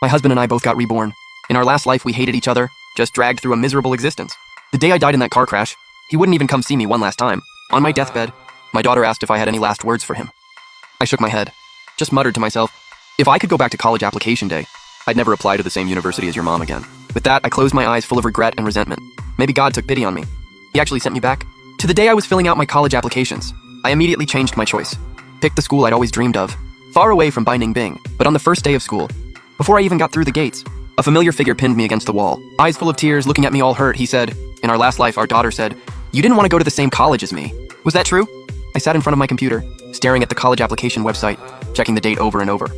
My husband and I both got reborn. In our last life, we hated each other, just dragged through a miserable existence. The day I died in that car crash, he wouldn't even come see me one last time. On my deathbed, my daughter asked if I had any last words for him. I shook my head, just muttered to myself, if I could go back to college application day, I'd never apply to the same university as your mom again. With that, I closed my eyes full of regret and resentment. Maybe God took pity on me. He actually sent me back. To the day I was filling out my college applications, I immediately changed my choice. Picked the school I'd always dreamed of, far away from Bingbing. But on the first day of school, before I even got through the gates, a familiar figure pinned me against the wall. Eyes full of tears, looking at me all hurt, he said, in our last life, our daughter said, you didn't want to go to the same college as me. Was that true? I sat in front of my computer, staring at the college application website, checking the date over and over.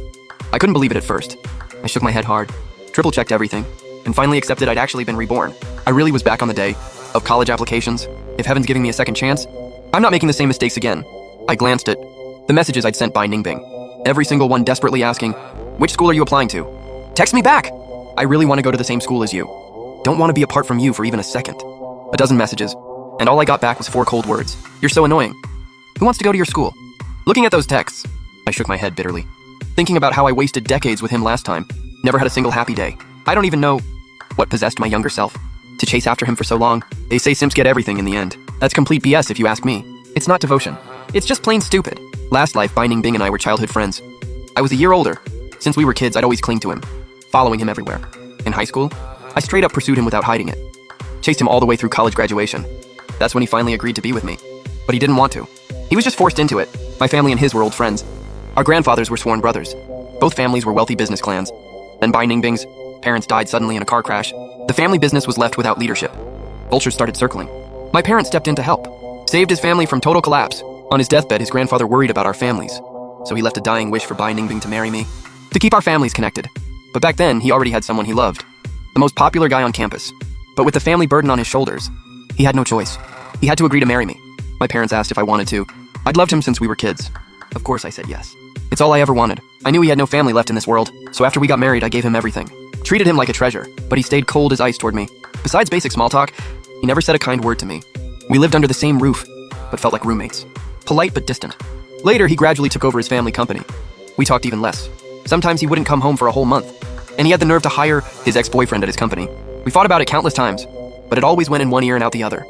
I couldn't believe it at first. I shook my head hard, triple-checked everything, and finally accepted I'd actually been reborn. I really was back on the day of college applications. If heaven's giving me a second chance, I'm not making the same mistakes again. I glanced at the messages I'd sent by Bingbing, every single one desperately asking, which school are you applying to? Text me back! I really want to go to the same school as you. Don't want to be apart from you for even a second. A dozen messages, and all I got back was 4 cold words. You're so annoying. Who wants to go to your school? Looking at those texts, I shook my head bitterly, thinking about how I wasted decades with him last time, never had a single happy day. I don't even know what possessed my younger self to chase after him for so long. They say simps get everything in the end. That's complete BS if you ask me. It's not devotion. It's just plain stupid. Last life, Bingbing and I were childhood friends. I was a year older. Since we were kids, I'd always cling to him, following him everywhere. In high school, I straight up pursued him without hiding it. Chased him all the way through college graduation. That's when he finally agreed to be with me. But he didn't want to. He was just forced into it. My family and his were old friends. Our grandfathers were sworn brothers. Both families were wealthy business clans. Then Bingbing's parents died suddenly in a car crash. The family business was left without leadership. Vultures started circling. My parents stepped in to help. Saved his family from total collapse. On his deathbed, his grandfather worried about our families. So he left a dying wish for Bingbing to marry me, to keep our families connected. But back then, he already had someone he loved. The most popular guy on campus. But with the family burden on his shoulders, he had no choice. He had to agree to marry me. My parents asked if I wanted to. I'd loved him since we were kids. Of course I said yes. It's all I ever wanted. I knew he had no family left in this world, so after we got married, I gave him everything. Treated him like a treasure, but he stayed cold as ice toward me. Besides basic small talk, he never said a kind word to me. We lived under the same roof, but felt like roommates. Polite but distant. Later, he gradually took over his family company. We talked even less. Sometimes he wouldn't come home for a whole month, and he had the nerve to hire his ex-boyfriend at his company. We fought about it countless times, but it always went in one ear and out the other.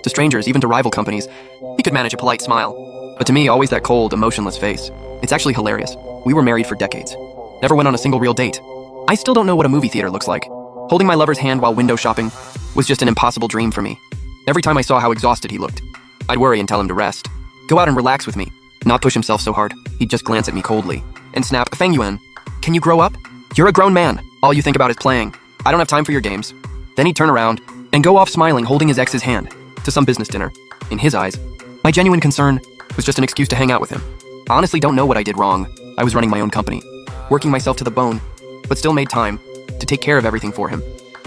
To strangers, even to rival companies, he could manage a polite smile. But to me, always that cold, emotionless face. It's actually hilarious. We were married for decades. Never went on a single real date. I still don't know what a movie theater looks like. Holding my lover's hand while window shopping was just an impossible dream for me. Every time I saw how exhausted he looked, I'd worry and tell him to rest. Go out and relax with me, not push himself so hard. He'd just glance at me coldly and snap, Feng Yuan, can you grow up? You're a grown man. All you think about is playing. I don't have time for your games. Then he'd turn around and go off smiling, holding his ex's hand to some business dinner. In his eyes, my genuine concern was just an excuse to hang out with him. I honestly don't know what I did wrong. I was running my own company, working myself to the bone, but still made time to take care of everything for him.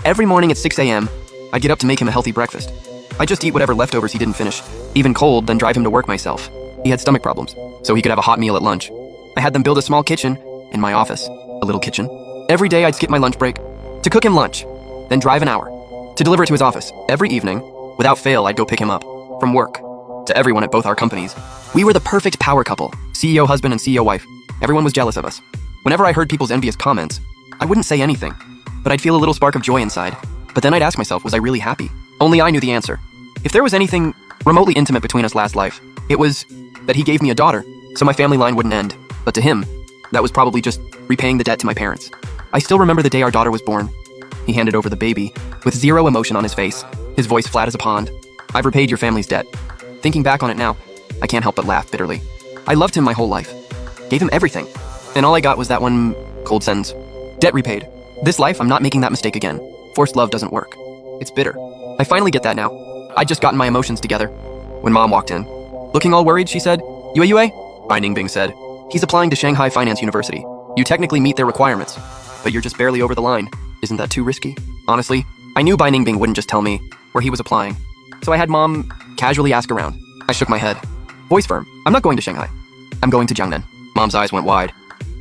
Every morning at 6 a.m., I'd get up to make him a healthy breakfast. I'd just eat whatever leftovers he didn't finish, even cold, then drive him to work myself. He had stomach problems, so he could have a hot meal at lunch. I had them build a small kitchen in my office, a little kitchen. Every day I'd skip my lunch break to cook him lunch, then drive an hour to deliver it to his office. Every evening, without fail, I'd go pick him up from work. To everyone at both our companies, we were the perfect power couple, CEO husband and CEO wife. Everyone was jealous of us. Whenever I heard people's envious comments, I wouldn't say anything, but I'd feel a little spark of joy inside. But then I'd ask myself, was I really happy? Only I knew the answer. If there was anything remotely intimate between us last life, it was that he gave me a daughter, so my family line wouldn't end. But to him, that was probably just repaying the debt to my parents. I still remember the day our daughter was born. He handed over the baby with zero emotion on his face, his voice flat as a pond. I've repaid your family's debt. Thinking back on it now, I can't help but laugh bitterly. I loved him my whole life. Gave him everything. And all I got was that one cold sentence. Debt repaid. This life, I'm not making that mistake again. Forced love doesn't work. It's bitter. I finally get that now. I'd just gotten my emotions together when Mom walked in. Looking all worried, she said, Yue? Bingbing said, he's applying to Shanghai Finance University. You technically meet their requirements, but you're just barely over the line. Isn't that too risky? Honestly, I knew Bingbing wouldn't just tell me where he was applying, so I had Mom casually ask around. I shook my head. Voice firm, I'm not going to Shanghai. I'm going to Jiangnan. Mom's eyes went wide.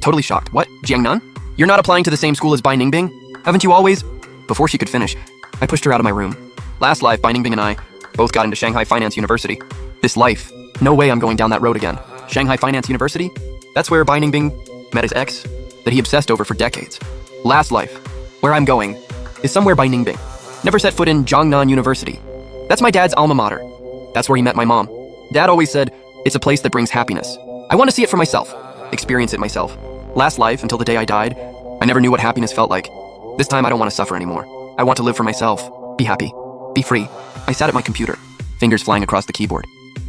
Totally shocked. What? Jiangnan? You're not applying to the same school as Bingbing? Haven't you always? Before she could finish, I pushed her out of my room. Last life, Bingbing and I both got into Shanghai Finance University. This life, no way I'm going down that road again. Shanghai Finance University? That's where Bingbing met his ex that he obsessed over for decades. Last life, where I'm going, is somewhere by Bingbing. Never set foot in Jiangnan University. That's my dad's alma mater. That's where he met my mom. Dad always said, it's a place that brings happiness. I want to see it for myself, experience it myself. Last life, until the day I died, I never knew what happiness felt like. This time I don't want to suffer anymore. I want to live for myself, be happy, be free. I sat at my computer, fingers flying across the keyboard.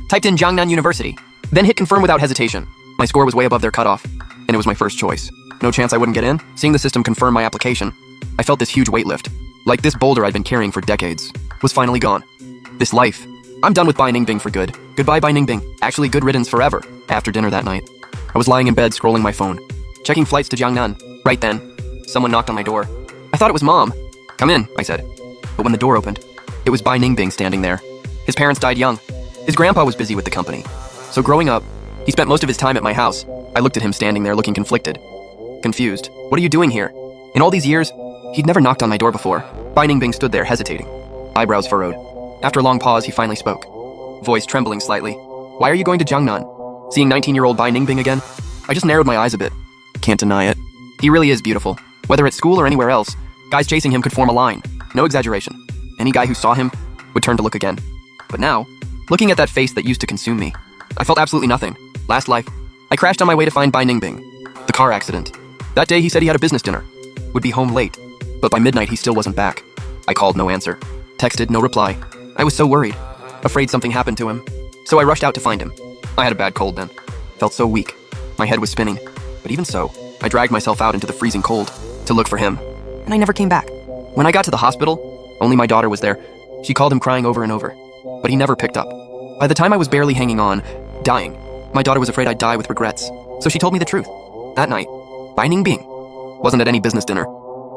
Typed in Jiangnan University, then hit confirm without hesitation. My score was way above their cutoff, and it was my first choice. No chance I wouldn't get in. Seeing the system confirm my application, I felt this huge weight lift. Like this boulder I'd been carrying for decades was finally gone. This life, I'm done with Bingbing for good. Goodbye Bingbing. Actually, good riddance forever. After dinner that night, I was lying in bed scrolling my phone, checking flights to Jiangnan. Right then, someone knocked on my door. I thought it was Mom. Come in, I said. But when the door opened, it was Bingbing standing there. His parents died young. His grandpa was busy with the company. So growing up, he spent most of his time at my house. I looked at him standing there looking conflicted. Confused. What are you doing here? In all these years, he'd never knocked on my door before. Bingbing stood there hesitating, eyebrows furrowed. After a long pause, he finally spoke, voice trembling slightly. Why are you going to Jiangnan? Seeing 19-year-old Bingbing again, I just narrowed my eyes a bit. Can't deny it. He really is beautiful. Whether at school or anywhere else, guys chasing him could form a line. No exaggeration. Any guy who saw him would turn to look again. But now, looking at that face that used to consume me, I felt absolutely nothing. Last life, I crashed on my way to find Bingbing. The car accident. That day he said he had a business dinner. Would be home late. But by midnight he still wasn't back. I called, no answer. Texted, no reply. I was so worried. Afraid something happened to him. So I rushed out to find him. I had a bad cold then. Felt so weak. My head was spinning. But even so, I dragged myself out into the freezing cold to look for him. And I never came back. When I got to the hospital, only my daughter was there. She called him crying over and over. But he never picked up. By the time I was barely hanging on, dying, my daughter was afraid I'd die with regrets. So she told me the truth. That night, Bingbing wasn't at any business dinner.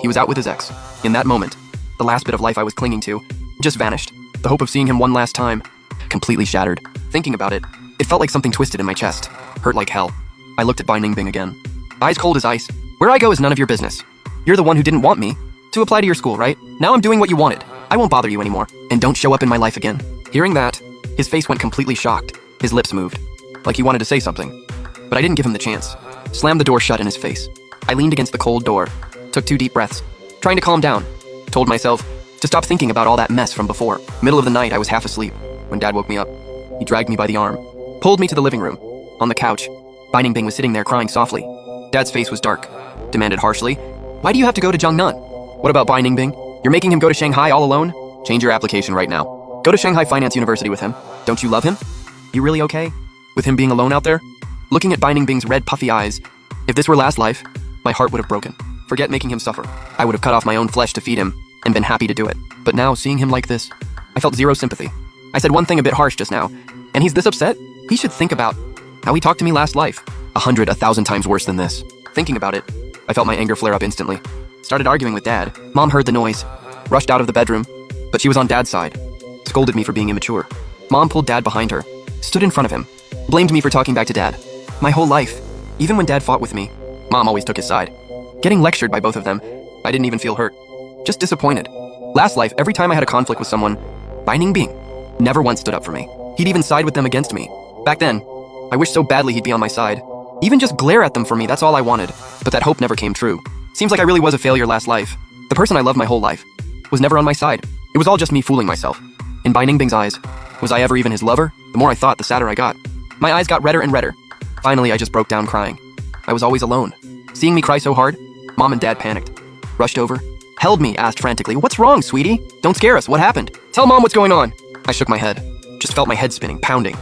He was out with his ex. In that moment, the last bit of life I was clinging to just vanished. The hope of seeing him one last time completely shattered. Thinking about it, it felt like something twisted in my chest. Hurt like hell. I looked at Bingbing again. Eyes cold as ice. Where I go is none of your business. You're the one who didn't want me to apply to your school, right? Now I'm doing what you wanted. I won't bother you anymore. And don't show up in my life again. Hearing that, his face went completely shocked. His lips moved, like he wanted to say something. But I didn't give him the chance. Slammed the door shut in his face. I leaned against the cold door, took 2 deep breaths, trying to calm down. Told myself to stop thinking about all that mess from before. Middle of the night, I was half asleep when Dad woke me up. He dragged me by the arm, pulled me to the living room. On the couch, Bingbing was sitting there crying softly. Dad's face was dark, demanded harshly, why do you have to go to Jiangnan? What about Bingbing? You're making him go to Shanghai all alone? Change your application right now. Go to Shanghai Finance University with him. Don't you love him? You really okay with him being alone out there? Looking at Bingbing's red, puffy eyes, if this were last life, my heart would have broken. Forget making him suffer. I would have cut off my own flesh to feed him and been happy to do it. But now, seeing him like this, I felt zero sympathy. I said one thing a bit harsh just now, and he's this upset? He should think about how he talked to me last life. 100, 1,000 times worse than this. Thinking about it, I felt my anger flare up instantly. Started arguing with Dad. Mom heard the noise, rushed out of the bedroom, but she was on Dad's side. Scolded me for being immature. Mom pulled Dad behind her, stood in front of him, blamed me for talking back to Dad. My whole life, even when Dad fought with me, Mom always took his side. Getting lectured by both of them, I didn't even feel hurt. Just disappointed. Last life, every time I had a conflict with someone, Bingbing never once stood up for me. He'd even side with them against me. Back then, I wished so badly he'd be on my side. Even just glare at them for me, that's all I wanted. But that hope never came true. Seems like I really was a failure last life. The person I loved my whole life was never on my side. It was all just me fooling myself. In Bingbing's eyes, was I ever even his lover? The more I thought, the sadder I got. My eyes got redder and redder. Finally, I just broke down crying. I was always alone. Seeing me cry so hard, Mom and Dad panicked. Rushed over, held me, asked frantically, what's wrong, sweetie? Don't scare us, what happened? Tell Mom what's going on. I shook my head. Just felt my head spinning, pounding.